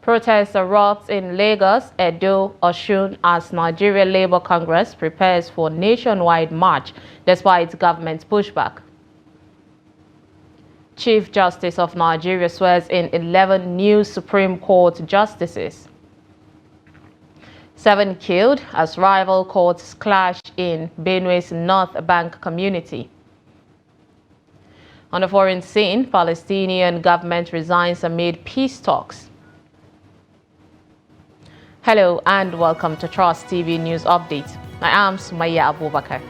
Protests erupt in Lagos, Edo, Osun as Nigeria Labour Congress prepares for nationwide march despite government pushback. Chief Justice of Nigeria swears in 11 new Supreme Court justices. 7 killed as rival courts clash in Benue's North Bank community. On the foreign scene, Palestinian government resigns amid peace talks. Hello and welcome to Trust TV News Update. I am Sumaya Abubakar.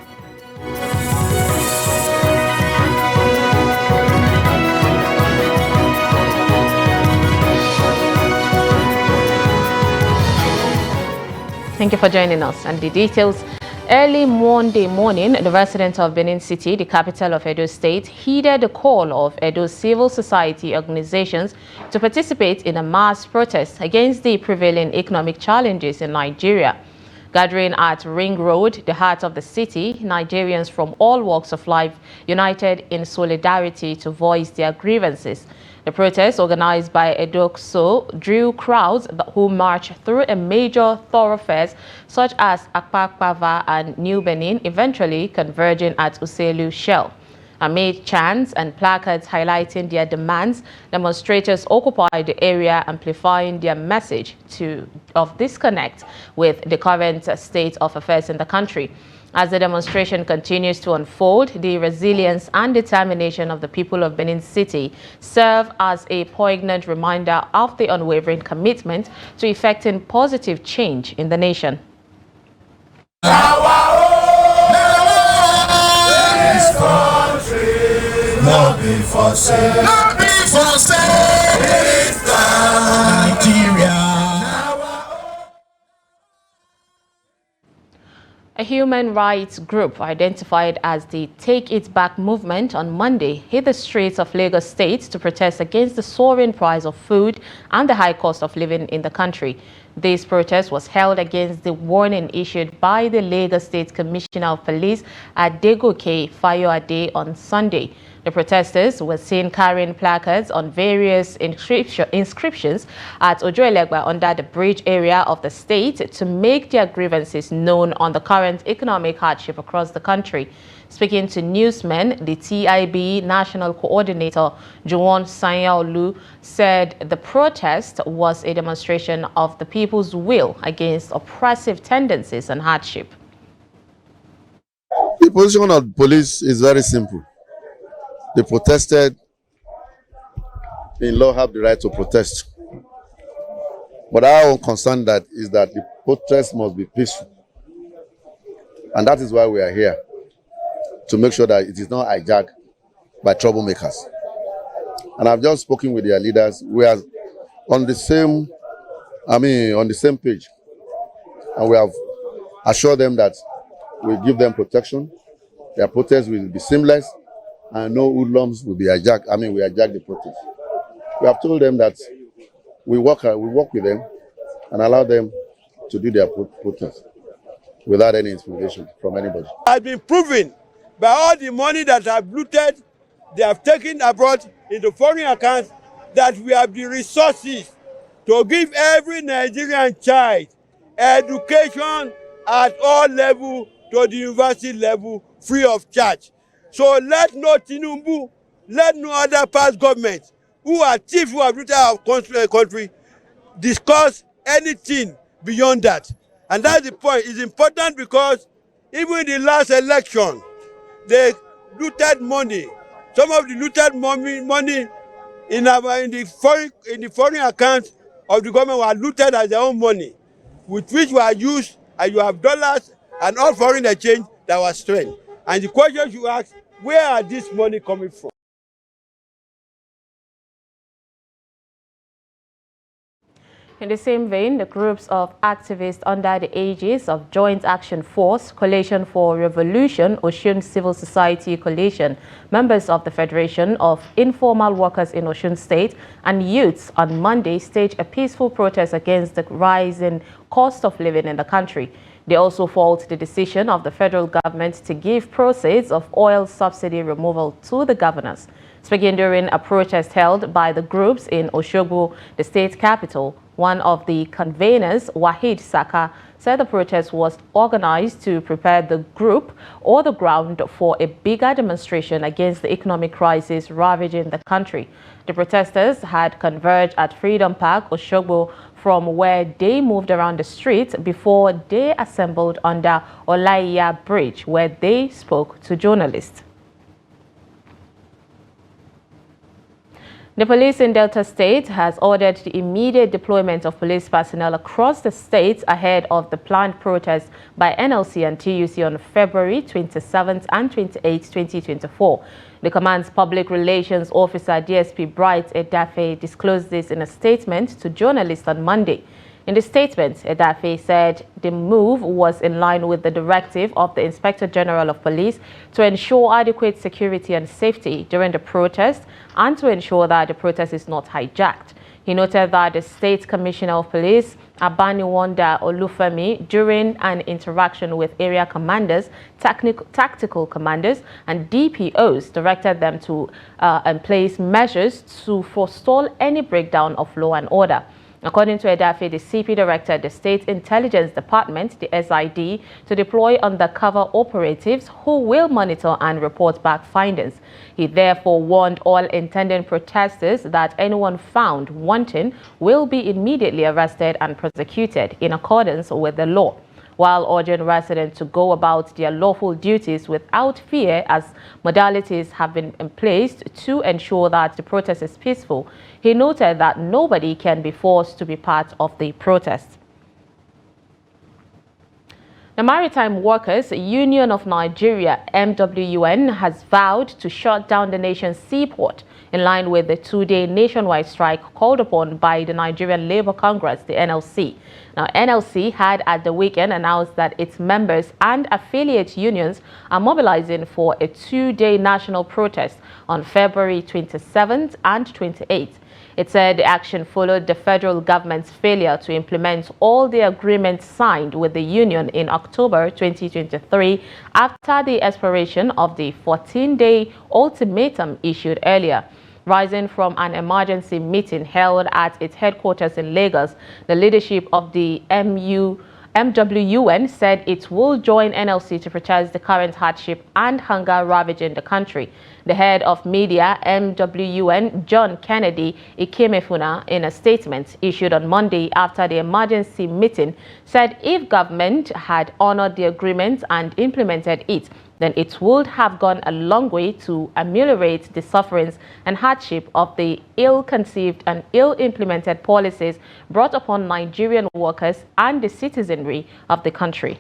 Thank you for joining us. And the details. Early Monday morning, the residents of Benin City, the capital of Edo State, heeded the call of Edo civil society organizations to participate in a mass protest against the prevailing economic challenges in Nigeria. Gathering at Ring Road, the heart of the city, Nigerians from all walks of life united in solidarity to voice their grievances. The protest, organized by Edokso, drew crowds who marched through a major thoroughfares such as Akpakpava and New Benin, eventually converging at Uselu Shell. Amid chants and placards highlighting their demands, demonstrators occupied the area, amplifying their message of disconnect with the current state of affairs in the country. As the demonstration continues to unfold, the resilience and determination of the people of Benin City serve as a poignant reminder of the unwavering commitment to effecting positive change in the nation. A human rights group identified as the Take It Back movement on Monday hit the streets of Lagos State to protest against the soaring price of food and the high cost of living in the country. This protest was held against the warning issued by the Lagos State Commissioner of Police Adegoke Fayoade on Sunday. The protesters were seen carrying placards on various inscriptions at Ojoelegba under the bridge area of the state to make their grievances known on the current economic hardship across the country. Speaking to newsmen, the TIB National Coordinator, Juwon Sanyaolu, said the protest was a demonstration of the people's will against oppressive tendencies and hardship. The position of the police is very simple. They protested. In law have the right to protest. But our own concern is that the protest must be peaceful. And that is why we are here, to make sure that it is not hijacked by troublemakers. And I've just spoken with their leaders. We are on the same page. And we have assured them that we give them protection. Their protest will be seamless. And no hoodlums will be hijacked. We hijack the protest. We have told them that we work with them and allow them to do their protest without any intimidation from anybody. It has been proven by all the money that have looted, they have taken abroad into foreign accounts, that we have the resources to give every Nigerian child education at all levels to the university level free of charge. So let no tinubu, let no other past government who are thieves who have looted our country discuss anything beyond that. And that's the point. It's important because even in the last election, they looted money. Some of the looted money in the foreign accounts of the government were looted as their own money, with which were used, and you have dollars and all foreign exchange that was strained. And the question you ask, where are this money coming from? In the same vein, the groups of activists under the aegis of Joint Action Force, Coalition for Revolution, Osun Civil Society Coalition, members of the Federation of Informal Workers in Osun State, and youths on Monday staged a peaceful protest against the rising cost of living in the country. They also fault the decision of the federal government to give proceeds of oil subsidy removal to the governors. Speaking during a protest held by the groups in Osogbo, the state capital, One of the conveners, Wahid Saka, said the protest was organized to prepare the group or the ground for a bigger demonstration against the economic crisis ravaging the country. The protesters had converged at Freedom Park, Oshogbo, from where they moved around the streets before they assembled under Olaiya Bridge, where they spoke to journalists. The police in Delta State has ordered the immediate deployment of police personnel across the state ahead of the planned protest by NLC and TUC on February 27th and 28th, 2024. The command's public relations officer, DSP Bright Edafe, disclosed this in a statement to journalists on Monday. In the statement, Edafe said the move was in line with the directive of the Inspector General of Police to ensure adequate security and safety during the protest and to ensure that the protest is not hijacked. He noted that the State Commissioner of Police, Abaniwanda Olufemi, during an interaction with area commanders, tactical commanders, and DPOs, directed them to place measures to forestall any breakdown of law and order. According to Edafe, the CP directed the State Intelligence Department, the SID, to deploy undercover operatives who will monitor and report back findings. He therefore warned all intending protesters that anyone found wanting will be immediately arrested and prosecuted in accordance with the law, while urging residents to go about their lawful duties without fear, as modalities have been placed to ensure that the protest is peaceful. He noted that nobody can be forced to be part of the protest. The Maritime Workers Union of Nigeria, MWUN, has vowed to shut down the nation's seaport in line with the two-day nationwide strike called upon by the Nigerian Labour Congress, the NLC. Now, NLC had at the weekend announced that its members and affiliate unions are mobilizing for a two-day national protest on February 27th and 28th. It said the action followed the federal government's failure to implement all the agreements signed with the union in October 2023 after the expiration of the 14-day ultimatum issued earlier. Rising from an emergency meeting held at its headquarters in Lagos, the leadership of the MWUN said it will join NLC to protest the current hardship and hunger ravaging the country. The head of media, MWUN, John Kennedy Ikemefuna, in a statement issued on Monday after the emergency meeting, said if government had honored the agreement and implemented it, then it would have gone a long way to ameliorate the sufferings and hardship of the ill-conceived and ill-implemented policies brought upon Nigerian workers and the citizenry of the country.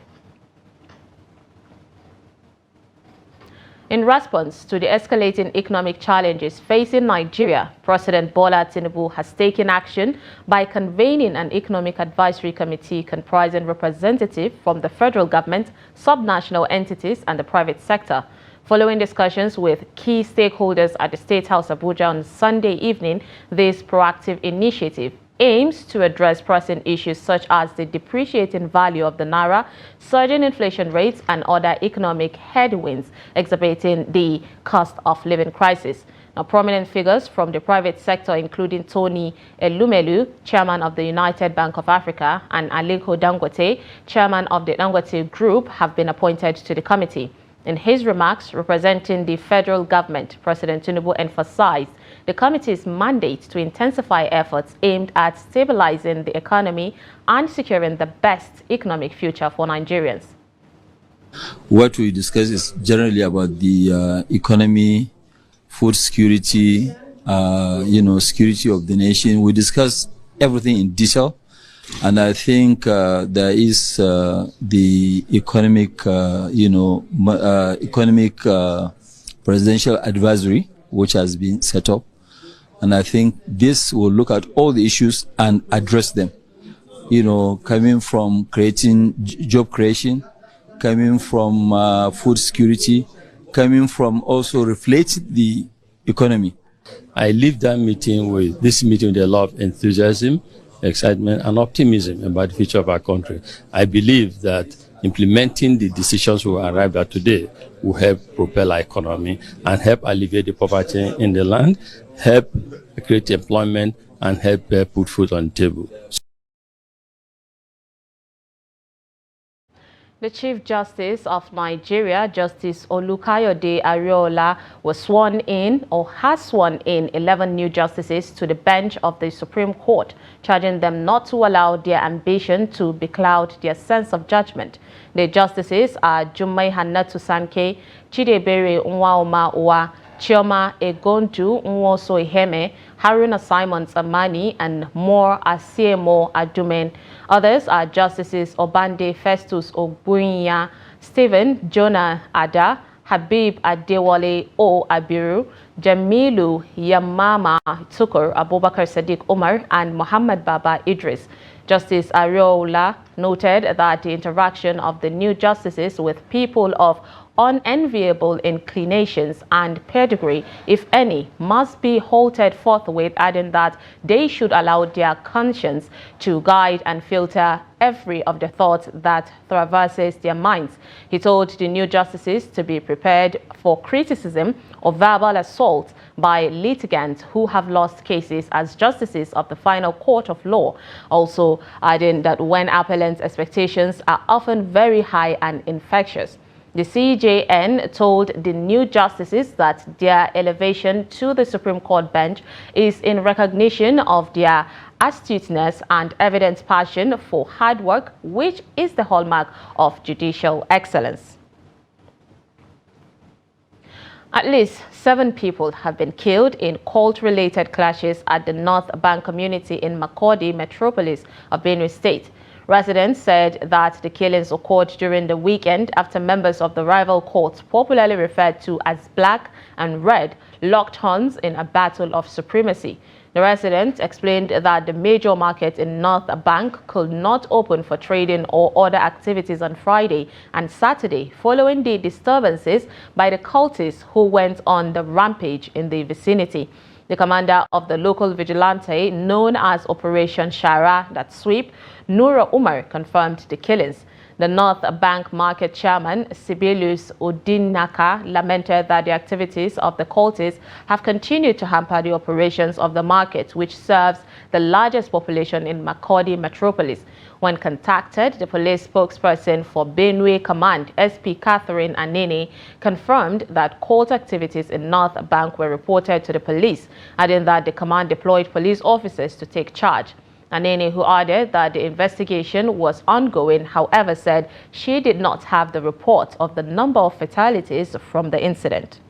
In response to the escalating economic challenges facing Nigeria, President Bola Tinubu has taken action by convening an economic advisory committee comprising representatives from the federal government, subnational entities, and the private sector. Following discussions with key stakeholders at the State House Abuja on Sunday evening, this proactive initiative aims to address pressing issues such as the depreciating value of the naira, surging inflation rates, and other economic headwinds exacerbating the cost of living crisis. Now, prominent figures from the private sector, including Tony Elumelu, chairman of the United Bank of Africa, and Aliko Dangote, chairman of the Dangote Group, have been appointed to the committee. In his remarks representing the federal government, President Tinubu emphasized the committee's mandate to intensify efforts aimed at stabilizing the economy and securing the best economic future for Nigerians. What we discuss is generally about the economy, food security, security of the nation. We discuss everything in detail. And I think there is the economic, presidential advisory, which has been set up. And I think this will look at all the issues and address them, coming from creating job creation, coming from food security, coming from also reflecting the economy. I leave this meeting with a lot of enthusiasm, excitement, and optimism about the future of our country. I believe that implementing the decisions we arrived at today will help propel our economy and help alleviate the poverty in the land, help create employment, and help put food on the table. The Chief Justice of Nigeria, Justice Olukayode Ariola, was sworn in or has sworn in 11 new justices to the bench of the Supreme Court, charging them not to allow their ambition to becloud their sense of judgment. The justices are Jummai Hannatu Sanke, Chidebere Nwaoma Uwa, Chioma Egondu Nwoso Iheme, Haruna Simons Amani, and More Asiemo Adumen. Others are Justices Obande Festus Ogbunya, Stephen Jonah Ada, Habib Adewale O Abiru, Jamilu Yamama Tukur, Abubakar Sadiq Umar, and Muhammad Baba Idris. Justice Ariola noted that the interaction of the new justices with people of unenviable inclinations and pedigree, if any, must be halted forthwith, adding that they should allow their conscience to guide and filter every of the thoughts that traverses their minds. He told the new justices to be prepared for criticism or verbal assault by litigants who have lost cases as justices of the final court of law, also adding that when appellants' expectations are often very high and infectious. The CJN told the new justices that their elevation to the Supreme Court bench is in recognition of their astuteness and evident passion for hard work, which is the hallmark of judicial excellence. At least 7 people have been killed in cult-related clashes at the North Bank community in Makurdi metropolis of Benue State. Residents said that the killings occurred during the weekend after members of the rival cults, popularly referred to as Black and Red, locked horns in a battle of supremacy. The residents explained that the major market in North Bank could not open for trading or other activities on Friday and Saturday following the disturbances by the cultists who went on the rampage in the vicinity. The commander of the local vigilante, known as Operation Shara, that sweep, Nura Umar, confirmed the killings. The North Bank market chairman, Sibelius Odinaka, lamented that the activities of the cultists have continued to hamper the operations of the market, which serves the largest population in Makurdi metropolis. When contacted, the police spokesperson for Benue Command, SP Catherine Anene, confirmed that cult activities in North Bank were reported to the police, adding that the command deployed police officers to take charge. Anene, who added that the investigation was ongoing, however, said she did not have the report of the number of fatalities from the incident.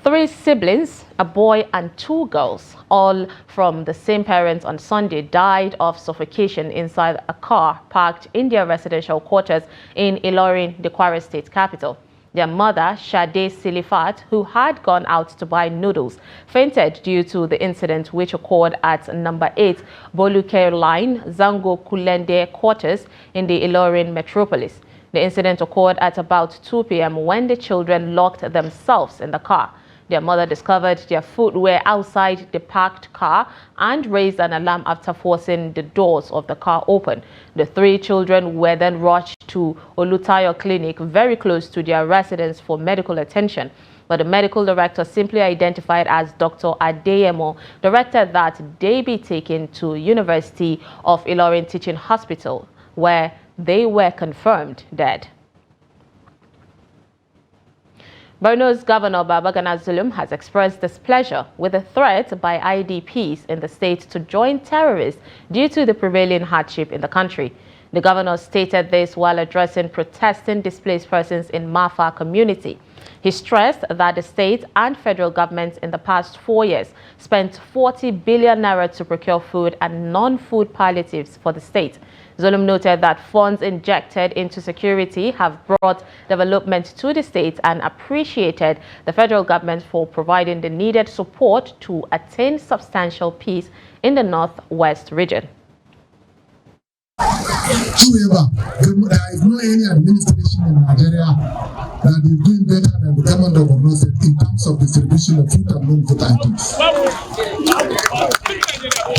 3 siblings, a boy and 2 girls, all from the same parents on Sunday, died of suffocation inside a car parked in their residential quarters in Ilorin, the Kwara State capital. Their mother, Shade Silifat, who had gone out to buy noodles, fainted due to the incident which occurred at number 8 Boluke Line, Zango Kulende quarters in the Ilorin metropolis. The incident occurred at about 2 p.m. when the children locked themselves in the car. Their mother discovered their footwear outside the parked car and raised an alarm after forcing the doors of the car open. The 3 children were then rushed to Olutayo Clinic, very close to their residence, for medical attention. But the medical director, simply identified as Dr. Adeyemo, directed that they be taken to University of Ilorin Teaching Hospital, where they were confirmed dead. Borno's Governor Babagana Zulum has expressed displeasure with the threat by IDPs in the state to join terrorists due to the prevailing hardship in the country. The governor stated this while addressing protesting displaced persons in Mafa community. He stressed that the state and federal governments in the past 4 years spent 40 billion naira to procure food and non-food palliatives for the state. Zulum noted that funds injected into security have brought development to the state and appreciated the federal government for providing the needed support to attain substantial peace in the northwest region. However, there is no any administration in Nigeria that is doing better than the government of Borno State in terms of distribution of food and non-food items.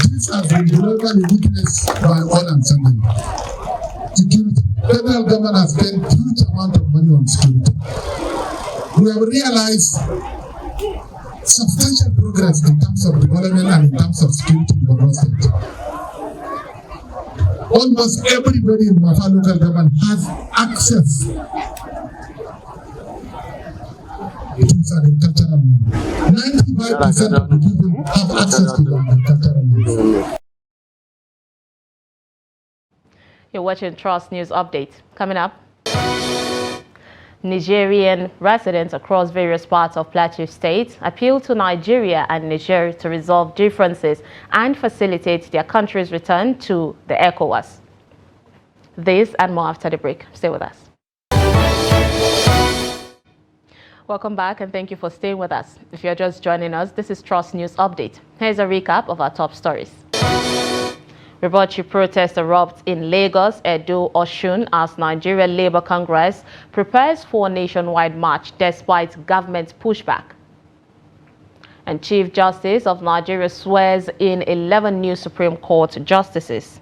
This has been globally witnessed by all and sundry. Security. Federal government has spent huge amount of money on security. We have realized substantial progress in terms of development and in terms of security in Borno State. Almost everybody in Mafa local government has access to its agricultural land. 95% of the people have access to the agricultural land. You're watching Trust News Update. Coming up, Nigerian residents across various parts of Plateau State appeal to Nigeria and Niger to resolve differences and facilitate their country's return to the ECOWAS. This and more after the break. Stay with us. Welcome back and thank you for staying with us. If you're just joining us, this is Trust News Update. Here's a recap of our top stories. Rebuttal protests erupt in Lagos, Edo, Osun as Nigeria Labour Congress prepares for a nationwide march despite government pushback. And Chief Justice of Nigeria swears in 11 new Supreme Court justices.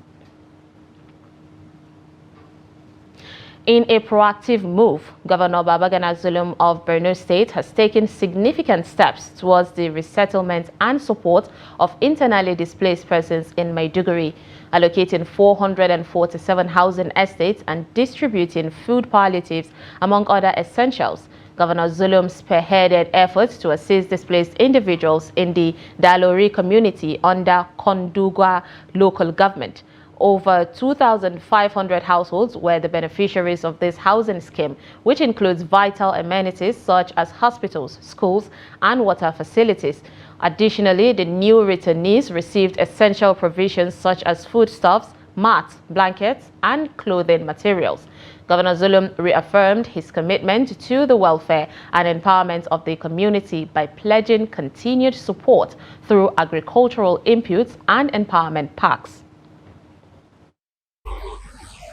In a proactive move, Governor Babagana Zulum of Borno State has taken significant steps towards the resettlement and support of internally displaced persons in Maiduguri, allocating 447 housing estates and distributing food palliatives, among other essentials. Governor Zulum spearheaded efforts to assist displaced individuals in the Dalori community under Kondugwa local government. Over 2,500 households were the beneficiaries of this housing scheme, which includes vital amenities such as hospitals, schools, and water facilities. Additionally, the new returnees received essential provisions such as foodstuffs, mats, blankets, and clothing materials. Governor Zulum reaffirmed his commitment to the welfare and empowerment of the community by pledging continued support through agricultural inputs and empowerment packs.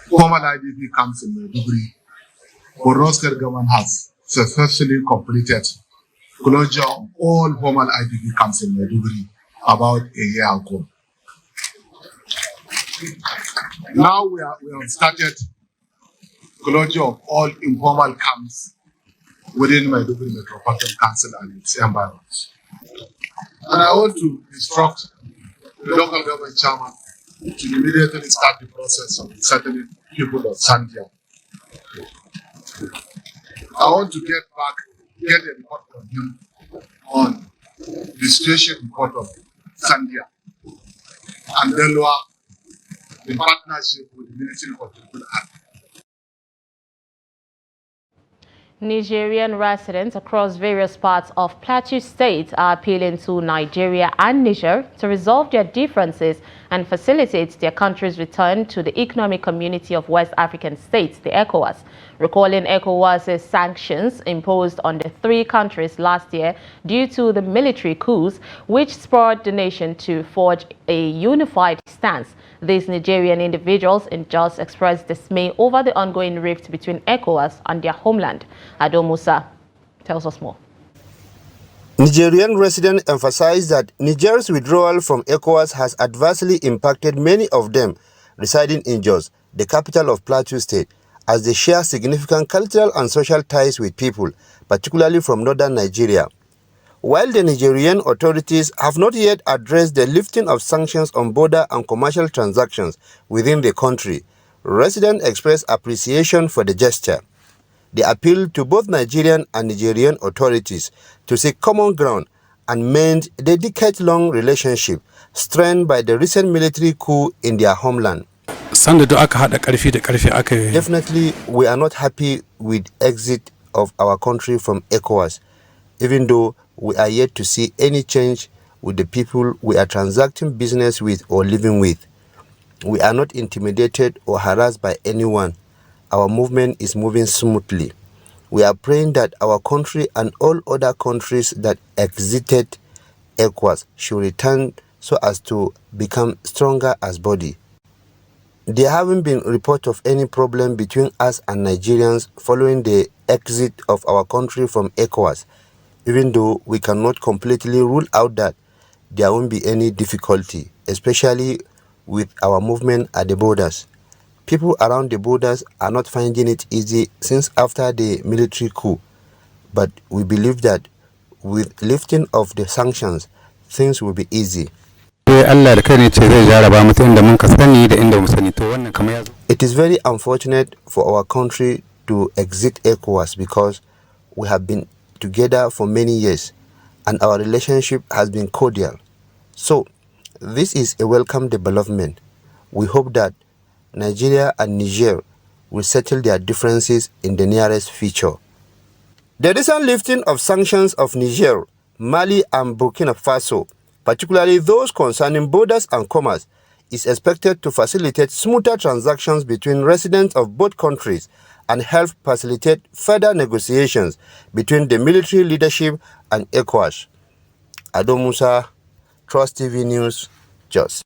Formal IDP camps in Maiduguri, Borno State government has successfully completed closure of all formal IDP camps in Maiduguri about a year ago. Now we have started closure of all informal camps within Maiduguri Metropolitan Council and its environs. And I want to instruct the local government chairman to immediately start the process of settling people of Sandia. I want to get a report from him on the situation report of Sandia and Delwa in partnership with the Ministry of People Act. Nigerian residents across various parts of Plateau State are appealing to Nigeria and Niger to resolve their differences and facilitate their country's return to the Economic Community of West African States, the ECOWAS. Recalling ECOWAS's sanctions imposed on the three countries last year due to the military coups, which spurred the nation to forge a unified stance. These Nigerian individuals in Jos expressed dismay over the ongoing rift between ECOWAS and their homeland. Ado Musa tells us more. Nigerian residents emphasized that Niger's withdrawal from ECOWAS has adversely impacted many of them residing in Jos, the capital of Plateau State, as they share significant cultural and social ties with people, particularly from northern Nigeria. While the Nigerian authorities have not yet addressed the lifting of sanctions on border and commercial transactions within the country, residents express appreciation for the gesture. They appeal to both Nigerian and Nigerian authorities to seek common ground and mend the decade-long relationship strained by the recent military coup in their homeland. Definitely, we are not happy with exit of our country from ECOWAS, even though we are yet to see any change with the people we are transacting business with or living with. We are not intimidated or harassed by anyone. Our movement is moving smoothly. We are praying that our country and all other countries that exited ECOWAS should return so as to become stronger as body. There haven't been reports of any problem between us and Nigerians following the exit of our country from ECOWAS, even though we cannot completely rule out that there won't be any difficulty, especially with our movement at the borders. People around the borders are not finding it easy since after the military coup, but we believe that with lifting of the sanctions, things will be easy. It is very unfortunate for our country to exit ECOWAS because we have been together for many years and our relationship has been cordial. So, this is a welcome development. We hope that Nigeria and Niger will settle their differences in the nearest future. The recent lifting of sanctions of Niger, Mali and Burkina Faso, particularly those concerning borders and commerce, is expected to facilitate smoother transactions between residents of both countries and help facilitate further negotiations between the military leadership and ECOWAS. Ado Musa, Trust TV News, Jos.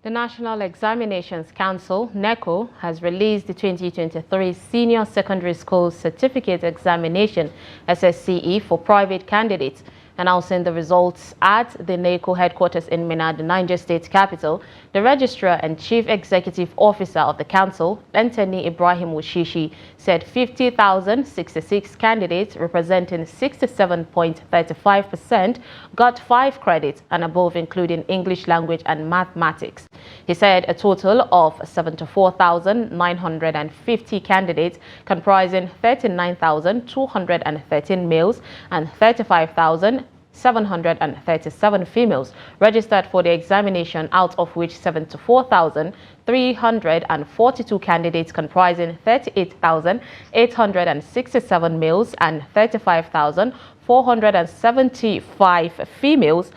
The National Examinations Council, NECO, has released the 2023 Senior Secondary School Certificate Examination, SSCE, for private candidates. Announcing the results at the NECO headquarters in Minna, the Niger State capital, the Registrar and Chief Executive Officer of the Council, Anthony Ibrahim Wushishi, said 50,066 candidates representing 67.35% got 5 credits and above, including English language and mathematics. He said a total of 74,950 candidates comprising 39,213 males and 35,737 females registered for the examination, out of which 74,342 candidates comprising 38,867 males and 35,475 females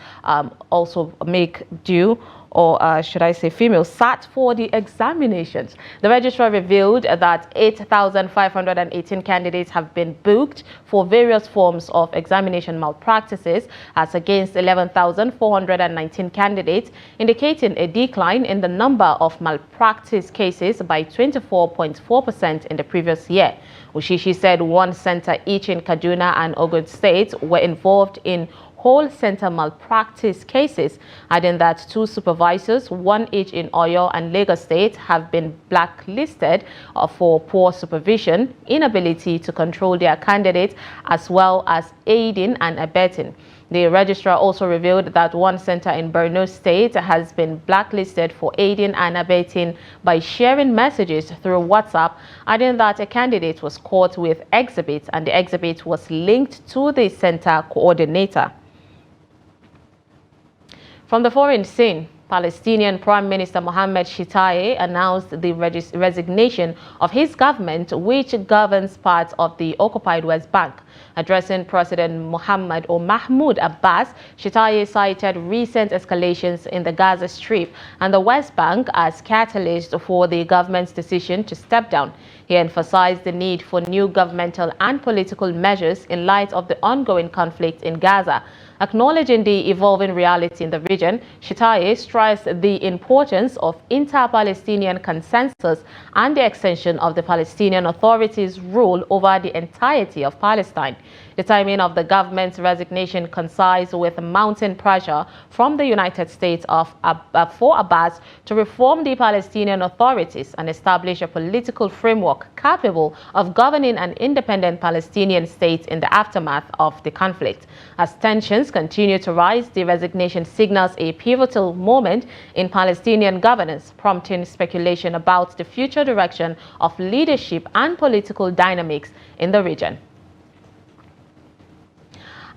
also make due, or should I say females, sat for the examinations. The registrar revealed that 8,518 candidates have been booked for various forms of examination malpractices, as against 11,419 candidates, indicating a decline in the number of malpractice cases by 24.4% in the previous year. Ushishi said 1 center each in Kaduna and Ogun states were involved in whole center malpractice cases, adding that 2 supervisors, 1 each in Oyo and Lagos State, have been blacklisted for poor supervision, inability to control their candidates, as well as aiding and abetting. The registrar also revealed that 1 center in Borno State has been blacklisted for aiding and abetting by sharing messages through WhatsApp, adding that a candidate was caught with exhibits and the exhibit was linked to the center coordinator. From the foreign scene, Palestinian Prime Minister Mohammed Shitaye announced the resignation of his government, which governs part of the occupied West Bank. Addressing President Mohammed or Mahmoud Abbas, Shitaye cited recent escalations in the Gaza Strip and the West Bank as catalyst for the government's decision to step down. He emphasized the need for new governmental and political measures in light of the ongoing conflict in Gaza. Acknowledging the evolving reality in the region, Shitaye stressed the importance of inter-Palestinian consensus and the extension of the Palestinian Authority's rule over the entirety of Palestine. The timing of the government's resignation coincides with mounting pressure from the United States for Abbas to reform the Palestinian authorities and establish a political framework capable of governing an independent Palestinian state in the aftermath of the conflict. As tensions continue to rise, the resignation signals a pivotal moment in Palestinian governance, prompting speculation about the future direction of leadership and political dynamics in the region.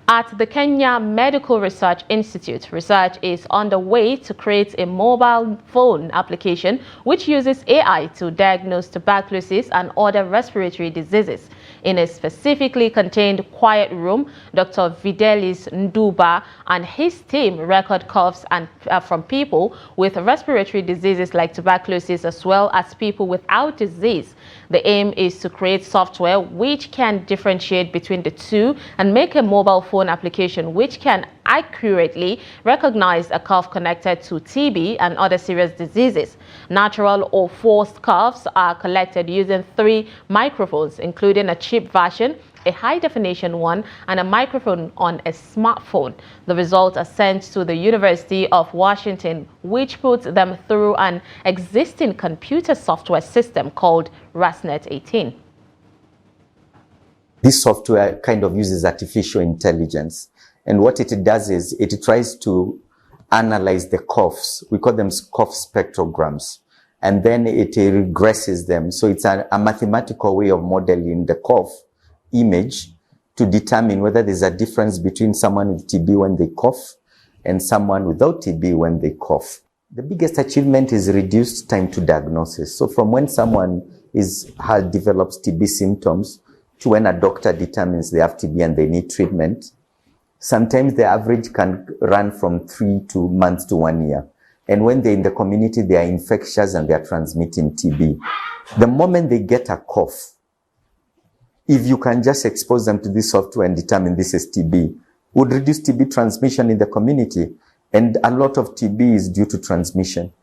At the Kenya Medical Research Institute, research is underway to create a mobile phone application which uses AI to diagnose tuberculosis and other respiratory diseases. In a specifically contained quiet room, Dr. Videlis Nduba and his team record coughs from people with respiratory diseases like tuberculosis as well as people without disease. The aim is to create software which can differentiate between the two and make a mobile phone application which can accurately recognize a cough connected to TB and other serious diseases. Natural or forced coughs are collected using 3 microphones, including a cheap version, a high-definition one, and a microphone on a smartphone. The results are sent to the University of Washington, which puts them through an existing computer software system called RasNet 18. This software kind of uses artificial intelligence, and what it does is it tries to analyze the coughs. We call them cough spectrograms. And then it regresses them. So it's a mathematical way of modeling the cough image to determine whether there's a difference between someone with TB when they cough and someone without TB when they cough. The biggest achievement is reduced time to diagnosis. So from when someone develops TB symptoms to when a doctor determines they have TB and they need treatment, sometimes the average can run from 3 months to 1 year. And when they're in the community, they are infectious and they are transmitting TB. The moment they get a cough, if you can just expose them to this software and determine this is TB, would reduce TB transmission in the community. And a lot of TB is due to transmission.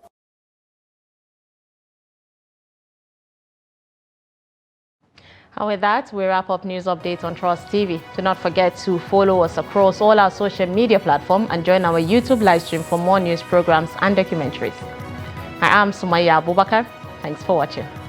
And with that, we wrap up news updates on Trust TV. Do not forget to follow us across all our social media platforms and join our YouTube live stream for more news programs and documentaries. I am Sumaya Abubakar. Thanks for watching.